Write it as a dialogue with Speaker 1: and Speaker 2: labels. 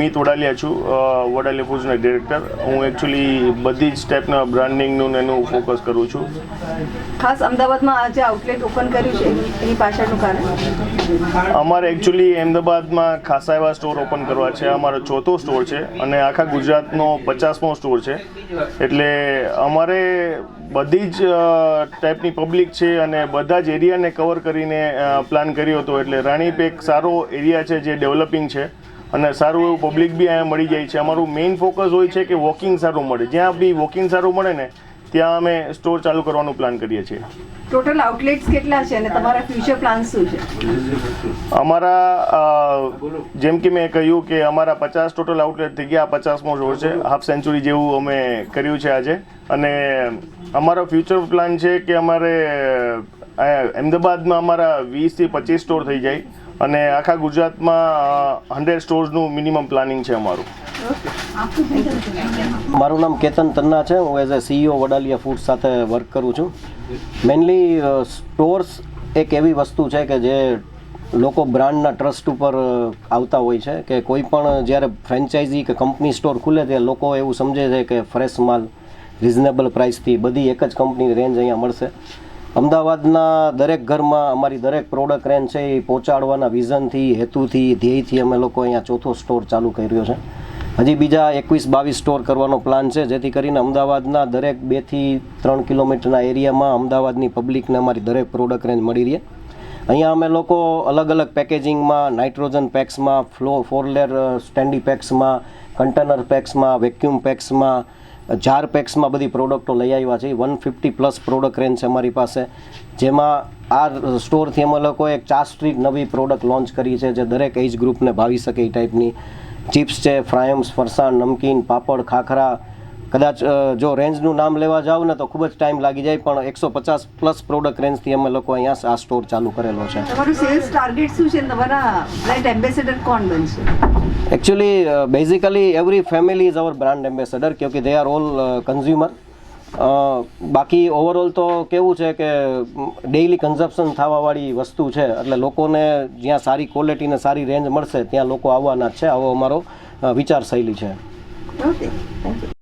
Speaker 1: સ્મિત વડાલિયા છું, વડાલિયા ફૂડ્સના ડિરેક્ટર. હું એકચ્યુઅલી બધી જ ટાઈપના બ્રાન્ડિંગનું એનું ફોકસ કરું છું.
Speaker 2: ખાસ અમદાવાદમાં આજે આઉટલેટ ઓપન કર્યું છે, એની પાછળનું કારણ?
Speaker 1: અમારે એકચ્યુઅલી અમદાવાદમાં ખાસા એવા સ્ટોર ઓપન કરવા છે. અમારો 4થો સ્ટોર છે અને આખા ગુજરાતનો 50મો સ્ટોર છે. એટલે અમારે બધી જ ટાઈપની પબ્લિક છે અને બધા જ એરિયાને કવર કરીને પ્લાન કર્યો હતો. એટલે રાણીપ એક સારો એરિયા છે જે ડેવલપિંગ છે અને સારું એવું પબ્લિક બી અહીંયા મળી જાય છે. અમારું મેઇન ફોકસ હોય છે કે વોકિંગ સારું મળે. જ્યાં બી વોકિંગ સારું મળે ને ત્યાં અમે સ્ટોર ચાલુ કરવાનું પ્લાન કરીએ છીએ.
Speaker 2: ટોટલ આઉટલેટ્સ કેટલા છે અને તમારા ફ્યુચર પ્લાન શું છે?
Speaker 1: અમારા જેમ કે મેં કહ્યું કે અમારા 50 ટોટલ આઉટલેટ થઈ ગયા. 50મો સ્ટોર છે. હાફ સેન્ચુરી જેવું અમે કર્યું છે આજે. અને અમારો ફ્યુચર પ્લાન છે કે અમારે અમદાવાદમાં અમારા 20 થી 25 સ્ટોર થઈ જાય અને આખા ગુજરાતમાં 100 સ્ટોર્સનું મિનિમમ પ્લાનિંગ છે અમારું.
Speaker 3: મારું નામ કેતન તન્ના છે. હું as a CEO Vadaliya foods સાથે વર્ક કરું છું. મેઇનલી સ્ટોર્સ એક એવી વસ્તુ છે કે જે લોકો બ્રાન્ડના ટ્રસ્ટ ઉપર આવતા હોય છે કે કોઈ પણ જ્યારે ફ્રેન્ચાઇઝી કે કંપની સ્ટોર ખુલે ત્યારે લોકો એવું સમજે છે કે ફ્રેશ માલ રિઝનેબલ પ્રાઇસથી બધી એક જ કંપનીની રેન્જ અહીંયા મળશે. અમદાવાદના દરેક ઘરમાં અમારી દરેક પ્રોડક્ટ રેન્જ છે એ પહોંચાડવાના વિઝનથી, હેતુથી, ધ્યેયથી અમે લોકો અહીંયા 4થો સ્ટોર ચાલુ કર્યો છે. હજી બીજા 21-22 સ્ટોર કરવાનો પ્લાન છે, જેથી કરીને અમદાવાદના દરેક 2 થી 3 કિલોમીટરના એરિયામાં અમદાવાદની પબ્લિકને અમારી દરેક પ્રોડક્ટ રેન્જ મળી રહે. અહીંયા અમે લોકો અલગ અલગ પેકેજિંગમાં, નાઇટ્રોજન પેક્સમાં, 4 લેયર સ્ટેન્ડી પેક્સમાં, કન્ટેનર પેક્સમાં, વેક્યુમ પેક્સમાં, જાર પેક્સમાં બધી પ્રોડક્ટો લઈ આવ્યા છે. 150+ પ્રોડક્ટ રેન્જ છે અમારી પાસે, જેમાં આ સ્ટોરથી અમે લોકો એક ચા સ્ટ્રીટ નવી પ્રોડક્ટ લોન્ચ કરી છે જે દરેક એજ ગ્રુપને ભાવી શકે એ ટાઈપની. ચિપ્સ છે, ફ્રાયમ્સ, ફરસાણ, નમકીન, પાપડ, ખાખરા. કદાચ જો રેન્જનું નામ લેવા જાવ ને તો ખૂબ જ ટાઈમ લાગી જાય, પણ 150+ પ્રોડક્ટ રેન્જથી અમે લોકો અહીંયા આ સ્ટોર ચાલુ કરેલો છે.
Speaker 2: તમારું સેલ્સ ટાર્ગેટ શું છે? તમારા બ્રાન્ડ એમ્બેસેડર કોણ બનશે?
Speaker 3: Actually basically every family is our brand ambassador, ક્યોંકિ દે આર ઓલ કન્ઝ્યુમર. બાકી ઓવરઓલ તો કેવું છે કે ડેઇલી કન્ઝપ્શન થવાવાળી વસ્તુ છે, એટલે લોકોને જ્યાં સારી ક્વોલિટી ને સારી રેન્જ મળશે ત્યાં લોકો આવવાના જ છે. આવો અમારો વિચારશૈલી છે.
Speaker 2: Okay, thank you.